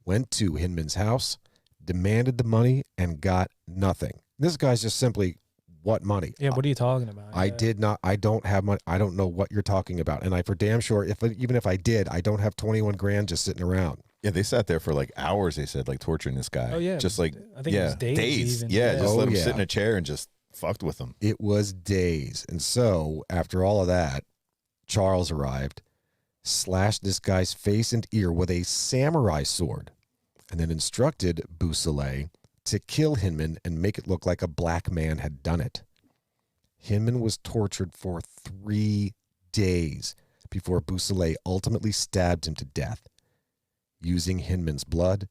went to Hinman's house, demanded the money, and got nothing. This guy's just simply, what money? Yeah, what are you talking about? I don't have money. I don't know what you're talking about. And I for damn sure, even if I did, I don't have 21 grand just sitting around. Yeah, they sat there for like hours, they said, like torturing this guy. Oh, yeah. Just like, I think it was days. Even. Yeah, just let him sit in a chair and just fucked with him. It was days. And so, after all of that, Charles arrived, slashed this guy's face and ear with a samurai sword, and then instructed Beausoleil to kill Hinman and make it look like a black man had done it. Hinman was tortured for 3 days before Beausoleil ultimately stabbed him to death. Using Hinman's blood,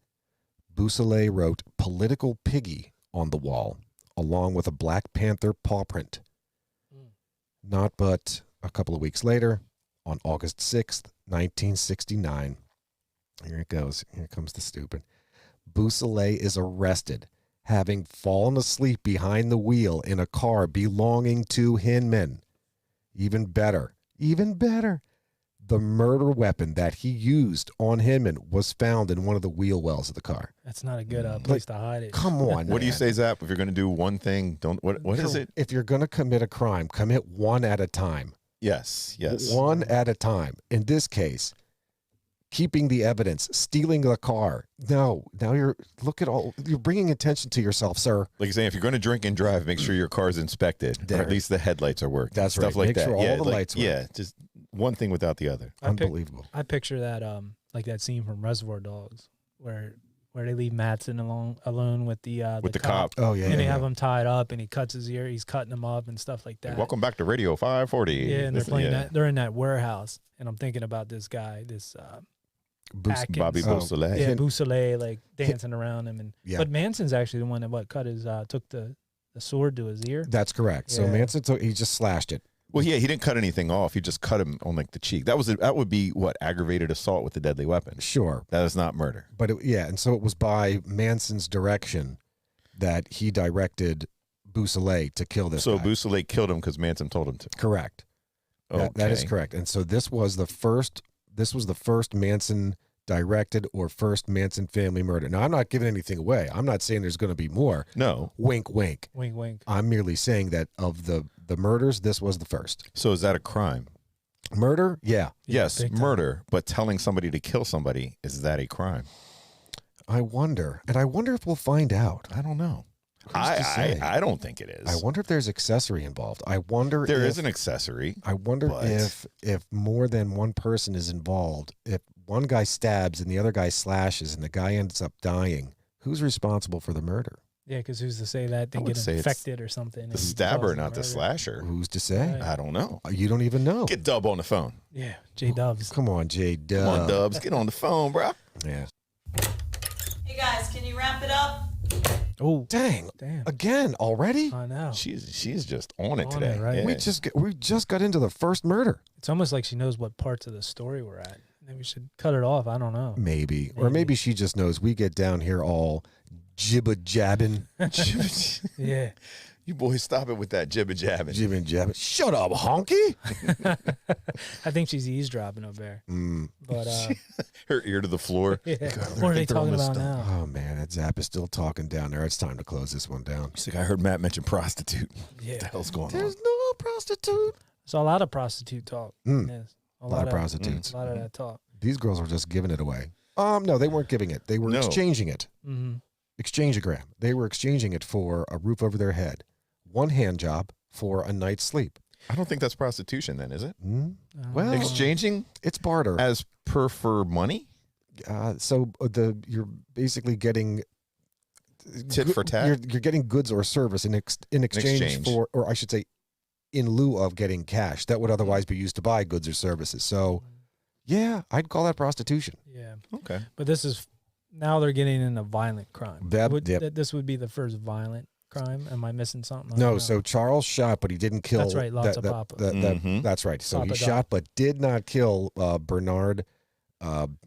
Beausoleil wrote "Political Piggy" on the wall, along with a Black Panther paw print. Not but a couple of weeks later, on August 6th, 1969, here it goes. Here comes the stupid. Beausoleil is arrested, having fallen asleep behind the wheel in a car belonging to Hinman. Even better, the murder weapon that he used on Hinman was found in one of the wheel wells of the car. That's not a good place to hide it. Come on. What do you say, Zap? If you're going to do one thing, don't. What is it? If you're going to commit a crime, commit one at a time. Yes. One at a time. In this case, keeping the evidence, stealing the car. No, now you're bringing attention to yourself, sir. Like you're saying, if you're going to drink and drive, make sure your car's inspected, or at least the headlights are working. That's stuff right. like Make that. sure all the lights work. Yeah, just one thing without the other. Unbelievable. I picture that like that scene from Reservoir Dogs where they leave Manson alone with the cop. Oh yeah. And they have him tied up, and he cuts his ear. He's cutting him up and stuff like that. Like, welcome back to Radio 540. Yeah, and they're playing that. They're in that warehouse, and I'm thinking about this guy, Bobby Beausoleil. Yeah, Beausoleil, like dancing around him, but Manson's actually the one that cut his took the sword to his ear. That's correct. So Manson he just slashed it. Well, yeah, he didn't cut anything off. He just cut him on like the cheek. That would be what, aggravated assault with a deadly weapon. Sure, that is not murder. But and so it was by Manson's direction that he directed Beausoleil to kill this guy. So Beausoleil killed him because Manson told him to. Correct. Okay. That is correct. And so this was the first Manson directed or first Manson family murder. Now, I'm not giving anything away. I'm not saying there's going to be more. No. Wink, wink. Wink, wink. I'm merely saying that of the murders, this was the first. So is that a crime? Murder? Yeah. Yes, murder. But telling somebody to kill somebody, is that a crime? I wonder. And I wonder if we'll find out. I don't know. I don't think it is. I wonder if there's accessory involved. I wonder there is an accessory. I wonder if more than one person is involved. If one guy stabs and the other guy slashes and the guy ends up dying, who's responsible for the murder? Yeah, because who's to say that they get infected or something? The stabber, not the slasher. Who's to say? Right. I don't know. You don't even know. Get Dub on the phone. Yeah, J-Dubs. Come on, J-Dub. Come on, Dubs. Get on the phone, bro. Yeah. Hey, guys, can you wrap it up? Oh, damn! Again already? I know. She's just on it today. It, right? Yeah. We just got into the first murder. It's almost like she knows what parts of the story we're at. Maybe we should cut it off. I don't know. Maybe. Or maybe she just knows we get down here all jibba jabbing. Yeah. You boys stop it with that jibba jabbing. Jibba jabbing. Shut up, honky. I think she's eavesdropping over there. But her ear to the floor. Yeah. What are they talking about now? Oh man, that Zap is still talking down there. It's time to close this one down. She's like, I heard Matt mention prostitute. Yeah. What the hell's going on? There's no prostitute. There's a lot of prostitute talk. Yes. A lot of prostitutes. A lot of that talk. These girls were just giving it away. No, they weren't giving it. They were exchanging it. Exchangeogram. They were exchanging it for a roof over their head, one hand job for a night's sleep. I don't think that's prostitution then, is it? Well, exchanging? It's barter. As per for money? So you're basically getting tit for tat. You're getting goods or service in exchange for, or I should say, in lieu of getting cash that would otherwise be used to buy goods or services. So, yeah, I'd call that prostitution. Yeah. Okay. But this is now they're getting into violent crime. This would be the first violent crime. Am I missing something? No. So Charles shot, but he didn't kill. That's right. Lots of Papa. That's right. So Papa he shot, but did not kill Bernard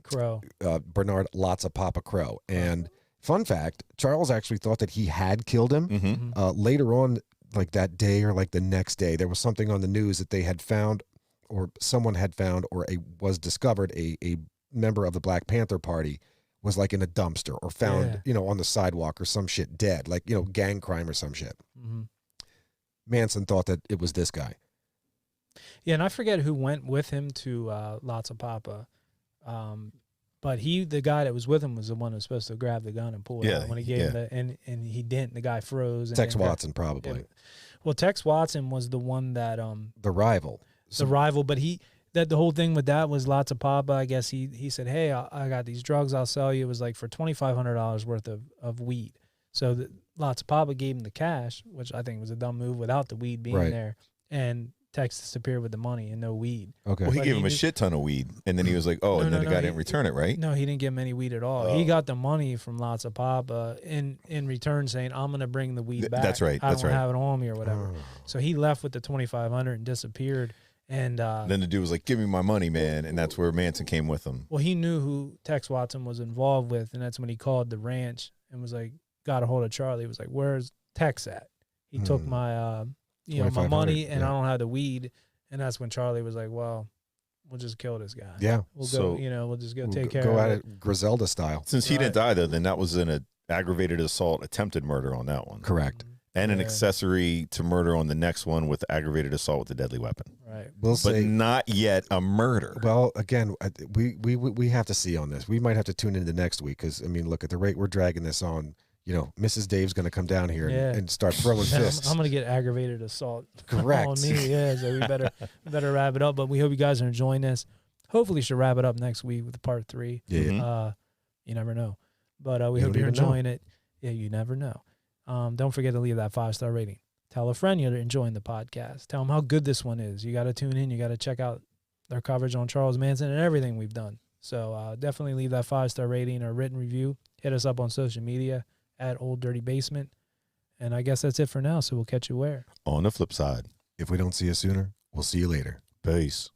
Crow. Bernard Lots of Papa Crow. And fun fact, Charles actually thought that he had killed him. Later on, like that day or like the next day, there was something on the news that they had found, or someone had found, or was discovered a member of the Black Panther Party was like in a dumpster or found, on the sidewalk or some shit dead, like, gang crime or some shit. Manson thought that it was this guy. Yeah, and I forget who went with him to Lots of Papa. But the guy that was with him was the one who was supposed to grab the gun and pull it out when he gave him and he didn't. The guy froze. Tex Watson, probably. Well, Tex Watson was the one that the rival. The rival, but the whole thing with that was Lots of Papa. I guess he said, "Hey, I got these drugs. I'll sell you." It was like for $2,500 worth of weed. So Lots of Papa gave him the cash, which I think was a dumb move without the weed being there. And Tex disappeared with the money and no weed. Okay. Well, he gave him a shit ton of weed, and then he was like, "Oh," and then the guy didn't return it, right? No, he didn't give him any weed at all. He got the money from Lots of Papa in return, saying, "I'm going to bring the weed back. That's right. I don't have it on me or whatever." So he left with the $2,500 and disappeared. And then the dude was like, "Give me my money, man," and that's where Manson came with him. Well, he knew who Tex Watson was involved with, and that's when he called the ranch and was like, got a hold of Charlie. He was like, "Where's Tex at? He took my my money, and I don't have the weed." And that's when Charlie was like, "Well, we'll just kill this guy. Yeah, we'll go. We'll just go take care of it. Go at it Griselda style." Since he didn't die though, then that was an aggravated assault, attempted murder on that one. Correct. And an accessory to murder on the next one with aggravated assault with a deadly weapon. Right. But not yet a murder. Well, again, we have to see on this. We might have to tune into next week because, I mean, look, at the rate we're dragging this on, Mrs. Dave's going to come down here and start throwing fists. I'm going to get aggravated assault Correct. on me. Yeah, so we better wrap it up. But we hope you guys are enjoying this. Hopefully, should wrap it up next week with part 3. Yeah. You never know. But we hope you're enjoying it. Yeah, you never know. Don't forget to leave that 5-star rating. Tell a friend you're enjoying the podcast. Tell them how good this one is. You got to tune in. You got to check out their coverage on Charles Manson and everything we've done. So definitely leave that 5-star rating or written review. Hit us up on social media at Old Dirty Basement. And I guess that's it for now. So we'll catch you where? On the flip side. If we don't see you sooner, we'll see you later. Peace.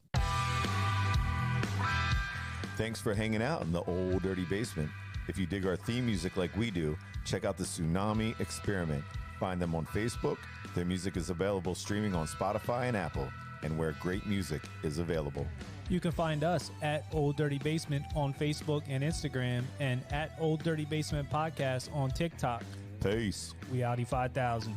Thanks for hanging out in the Old Dirty Basement. If you dig our theme music like we do, check out the Tsunami Experiment. Find them on Facebook. Their music is available streaming on Spotify and Apple, and where great music is available. You can find us at Old Dirty Basement on Facebook and Instagram, and at Old Dirty Basement Podcast on TikTok. Peace. We Audi 5000.